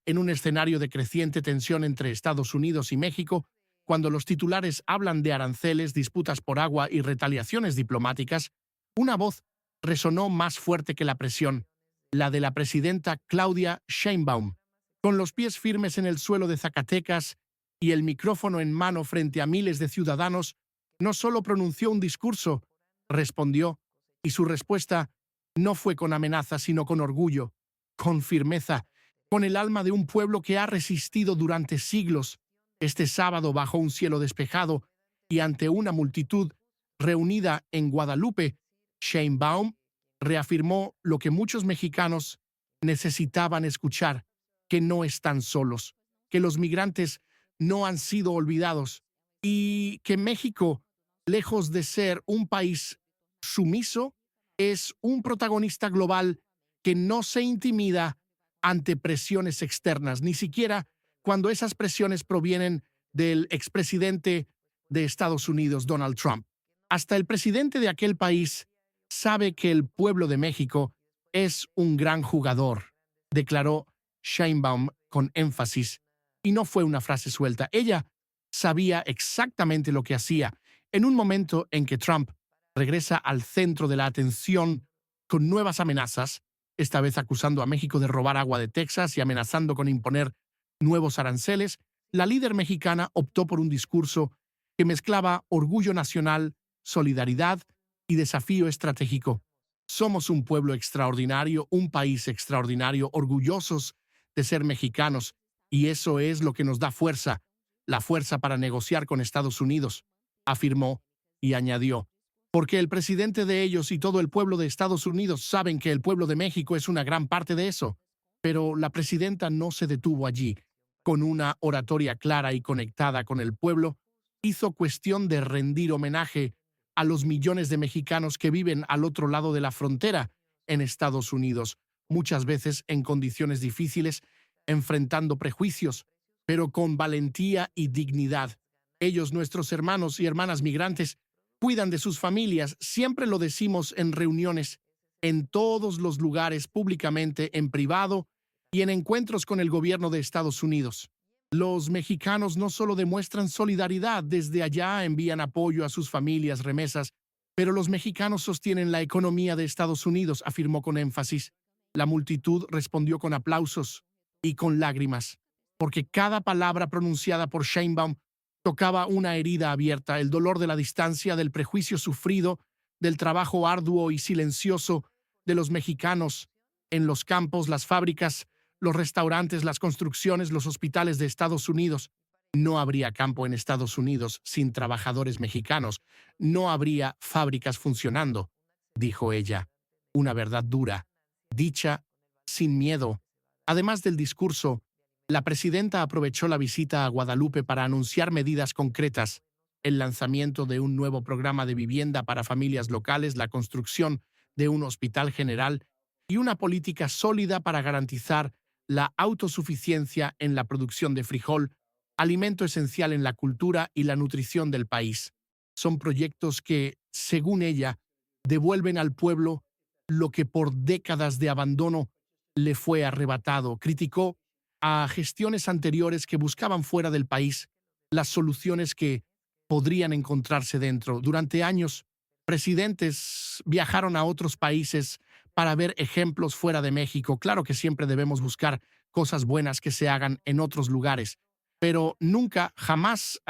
en un escenario de creciente tensión entre Estados Unidos y México, cuando los titulares hablan de aranceles, disputas por agua y retaliaciones diplomáticas, una voz resonó más fuerte que la presión, la de la presidenta Claudia Sheinbaum. Con los pies firmes en el suelo de Zacatecas y el micrófono en mano frente a miles de ciudadanos, no solo pronunció un discurso, respondió, y su respuesta no fue con amenaza, sino con orgullo, con firmeza, con el alma de un pueblo que ha resistido durante siglos. Este sábado, bajo un cielo despejado y ante una multitud reunida en Guadalupe, Sheinbaum reafirmó lo que muchos mexicanos necesitaban escuchar, que no están solos, que los migrantes no han sido olvidados y que México, lejos de ser un país sumiso, es un protagonista global que no se intimida ante presiones externas, ni siquiera cuando esas presiones provienen del expresidente de Estados Unidos, Donald Trump. Hasta el presidente de aquel país sabe que el pueblo de México es un gran jugador, declaró Sheinbaum con énfasis, y no fue una frase suelta. Ella sabía exactamente lo que hacía en un momento en que Trump regresa al centro de la atención con nuevas amenazas, esta vez acusando a México de robar agua de Texas y amenazando con imponer nuevos aranceles. La líder mexicana optó por un discurso que mezclaba orgullo nacional, solidaridad y desafío estratégico. Somos un pueblo extraordinario, un país extraordinario, orgullosos de ser mexicanos, y eso es lo que nos da fuerza, la fuerza para negociar con Estados Unidos, afirmó y añadió, porque el presidente de ellos y todo el pueblo de Estados Unidos saben que el pueblo de México es una gran parte de eso. Pero la presidenta no se detuvo allí. Con una oratoria clara y conectada con el pueblo, hizo cuestión de rendir homenaje a los millones de mexicanos que viven al otro lado de la frontera en Estados Unidos, muchas veces en condiciones difíciles, enfrentando prejuicios, pero con valentía y dignidad. Ellos, nuestros hermanos y hermanas migrantes, cuidan de sus familias, siempre lo decimos en reuniones, en todos los lugares, públicamente, en privado y en encuentros con el gobierno de Estados Unidos. Los mexicanos no solo demuestran solidaridad, desde allá envían apoyo a sus familias, remesas, pero los mexicanos sostienen la economía de Estados Unidos, afirmó con énfasis. La multitud respondió con aplausos y con lágrimas, porque cada palabra pronunciada por Sheinbaum tocaba una herida abierta, el dolor de la distancia, del prejuicio sufrido, del trabajo arduo y silencioso de los mexicanos en los campos, las fábricas, los restaurantes, las construcciones, los hospitales de Estados Unidos. No habría campo en Estados Unidos sin trabajadores mexicanos. No habría fábricas funcionando, dijo ella. Una verdad dura, dicha sin miedo. Además del discurso, la presidenta aprovechó la visita a Guadalupe para anunciar medidas concretas: el lanzamiento de un nuevo programa de vivienda para familias locales, la construcción de un hospital general y una política sólida para garantizar la autosuficiencia en la producción de frijol, alimento esencial en la cultura y la nutrición del país. Son proyectos que, según ella, devuelven al pueblo lo que por décadas de abandono le fue arrebatado. Criticó a gestiones anteriores que buscaban fuera del país las soluciones que podrían encontrarse dentro. Durante años, presidentes viajaron a otros países para ver ejemplos fuera de México. Claro que siempre debemos buscar cosas buenas que se hagan en otros lugares, pero nunca, jamás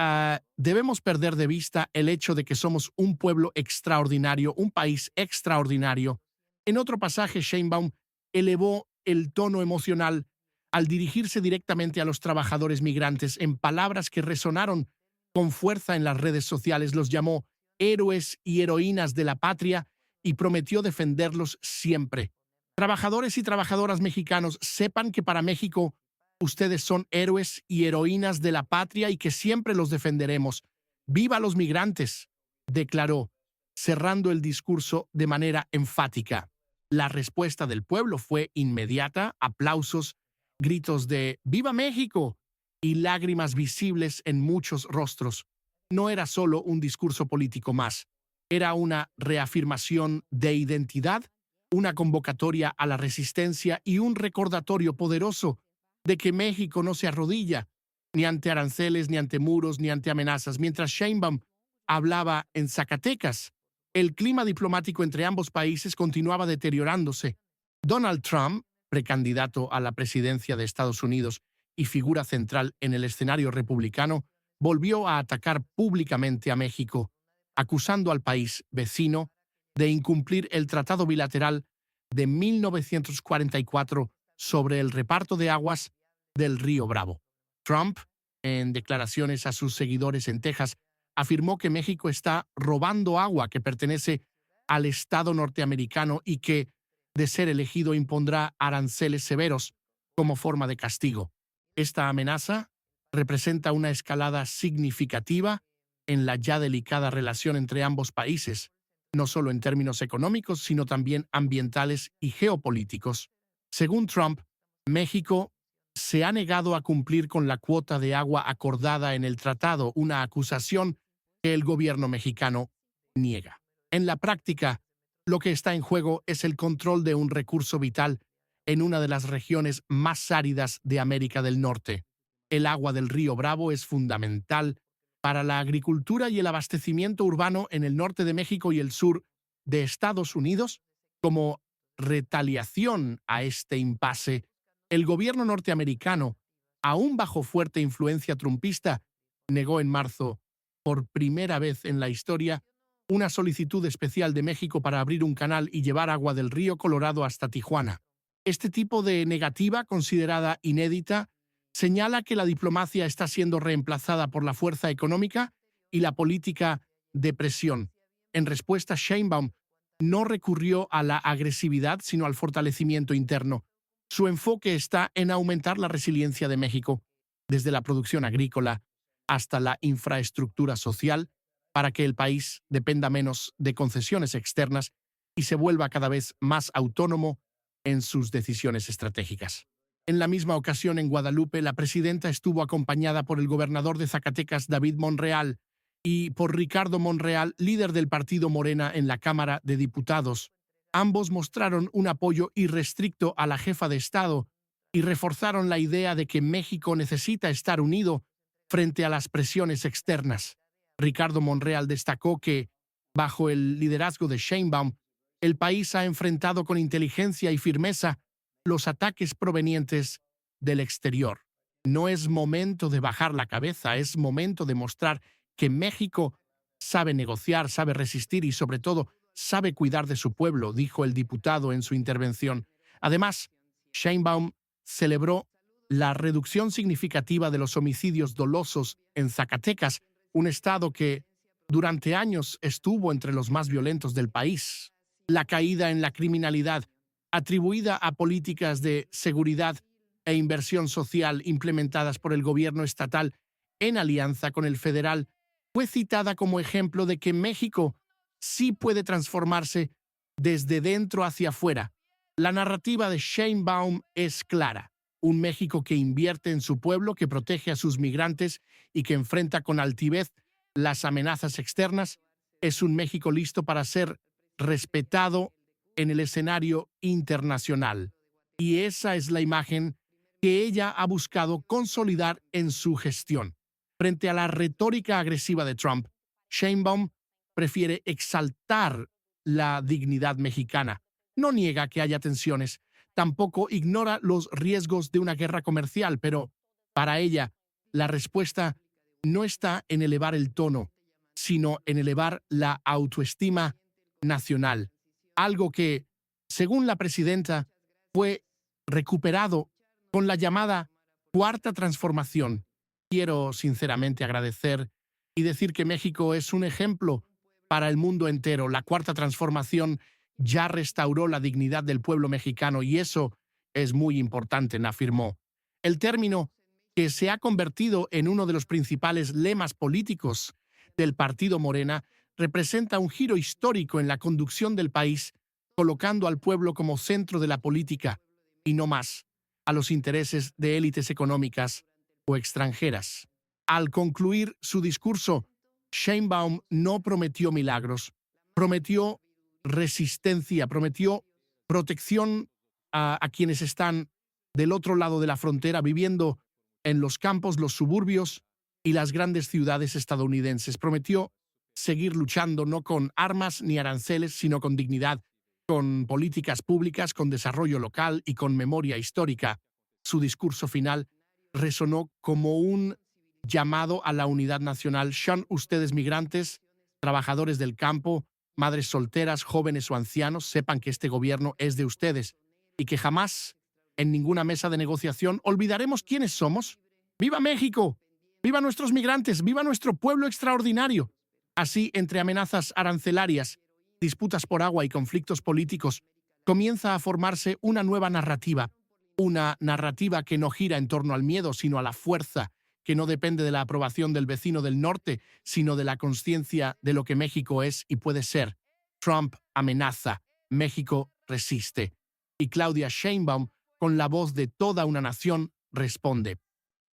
debemos perder de vista el hecho de que somos un pueblo extraordinario, un país extraordinario. En otro pasaje, Sheinbaum elevó el tono emocional al dirigirse directamente a los trabajadores migrantes. En palabras que resonaron con fuerza en las redes sociales, los llamó héroes y heroínas de la patria y prometió defenderlos siempre. Trabajadores y trabajadoras mexicanos, sepan que para México ustedes son héroes y heroínas de la patria y que siempre los defenderemos. ¡Viva los migrantes!, declaró, cerrando el discurso de manera enfática. La respuesta del pueblo fue inmediata: aplausos, gritos de ¡Viva México!, y lágrimas visibles en muchos rostros. No era solo un discurso político más, era una reafirmación de identidad, una convocatoria a la resistencia y un recordatorio poderoso de que México no se arrodilla ni ante aranceles, ni ante muros, ni ante amenazas. Mientras Sheinbaum hablaba en Zacatecas, el clima diplomático entre ambos países continuaba deteriorándose. Donald Trump, precandidato a la presidencia de Estados Unidos y figura central en el escenario republicano, volvió a atacar públicamente a México, acusando al país vecino de incumplir el Tratado Bilateral de 1944 sobre el reparto de aguas del río Bravo. Trump, en declaraciones a sus seguidores en Texas, afirmó que México está robando agua que pertenece al Estado norteamericano y que, de ser elegido, impondrá aranceles severos como forma de castigo. Esta amenaza representa una escalada significativa en la ya delicada relación entre ambos países, no solo en términos económicos, sino también ambientales y geopolíticos. Según Trump, México se ha negado a cumplir con la cuota de agua acordada en el tratado, una acusación que el gobierno mexicano niega. En la práctica, lo que está en juego es el control de un recurso vital en una de las regiones más áridas de América del Norte. El agua del río Bravo es fundamental para la agricultura y el abastecimiento urbano en el norte de México y el sur de Estados Unidos. Como retaliación a este impasse, el gobierno norteamericano, aún bajo fuerte influencia trumpista, negó en marzo, por primera vez en la historia, una solicitud especial de México para abrir un canal y llevar agua del río Colorado hasta Tijuana. Este tipo de negativa, considerada inédita, señala que la diplomacia está siendo reemplazada por la fuerza económica y la política de presión. En respuesta, Sheinbaum no recurrió a la agresividad, sino al fortalecimiento interno. Su enfoque está en aumentar la resiliencia de México, desde la producción agrícola hasta la infraestructura social, para que el país dependa menos de concesiones externas y se vuelva cada vez más autónomo en sus decisiones estratégicas. En la misma ocasión, en Guadalupe, la presidenta estuvo acompañada por el gobernador de Zacatecas, David Monreal, y por Ricardo Monreal, líder del partido Morena en la Cámara de Diputados. Ambos mostraron un apoyo irrestricto a la jefa de Estado y reforzaron la idea de que México necesita estar unido frente a las presiones externas. Ricardo Monreal destacó que, bajo el liderazgo de Sheinbaum, el país ha enfrentado con inteligencia y firmeza los ataques provenientes del exterior. No es momento de bajar la cabeza, es momento de mostrar que México sabe negociar, sabe resistir y, sobre todo, sabe cuidar de su pueblo, dijo el diputado en su intervención. Además, Sheinbaum celebró la reducción significativa de los homicidios dolosos en Zacatecas, un estado que durante años estuvo entre los más violentos del país. La caída en la criminalidad, atribuida a políticas de seguridad e inversión social implementadas por el gobierno estatal en alianza con el federal, fue citada como ejemplo de que México sí puede transformarse desde dentro hacia afuera. La narrativa de Sheinbaum es clara: un México que invierte en su pueblo, que protege a sus migrantes y que enfrenta con altivez las amenazas externas, es un México listo para ser respetado en el escenario internacional. Y esa es la imagen que ella ha buscado consolidar en su gestión. Frente a la retórica agresiva de Trump, Sheinbaum prefiere exaltar la dignidad mexicana. No niega que haya tensiones, tampoco ignora los riesgos de una guerra comercial, pero para ella la respuesta no está en elevar el tono, sino en elevar la autoestima nacional, algo que, según la presidenta, fue recuperado con la llamada Cuarta Transformación. Quiero sinceramente agradecer y decir que México es un ejemplo para el mundo entero. La Cuarta Transformación ya restauró la dignidad del pueblo mexicano y eso es muy importante, afirmó. El término, que se ha convertido en uno de los principales lemas políticos del partido Morena, representa un giro histórico en la conducción del país, colocando al pueblo como centro de la política y no más a los intereses de élites económicas o extranjeras. Al concluir su discurso, Sheinbaum no prometió milagros, prometió resistencia, prometió protección a quienes están del otro lado de la frontera, viviendo en los campos, los suburbios y las grandes ciudades estadounidenses. Prometió seguir luchando no con armas ni aranceles, sino con dignidad, con políticas públicas, con desarrollo local y con memoria histórica. Su discurso final resonó como un llamado a la unidad nacional. Sean ustedes migrantes, trabajadores del campo, madres solteras, jóvenes o ancianos, sepan que este gobierno es de ustedes y que jamás, en ninguna mesa de negociación, olvidaremos quiénes somos. ¡Viva México! ¡Viva nuestros migrantes! ¡Viva nuestro pueblo extraordinario! Así, entre amenazas arancelarias, disputas por agua y conflictos políticos, comienza a formarse una nueva narrativa. Una narrativa que no gira en torno al miedo, sino a la fuerza, que no depende de la aprobación del vecino del norte, sino de la conciencia de lo que México es y puede ser. Trump amenaza, México resiste. Y Claudia Sheinbaum, con la voz de toda una nación, responde.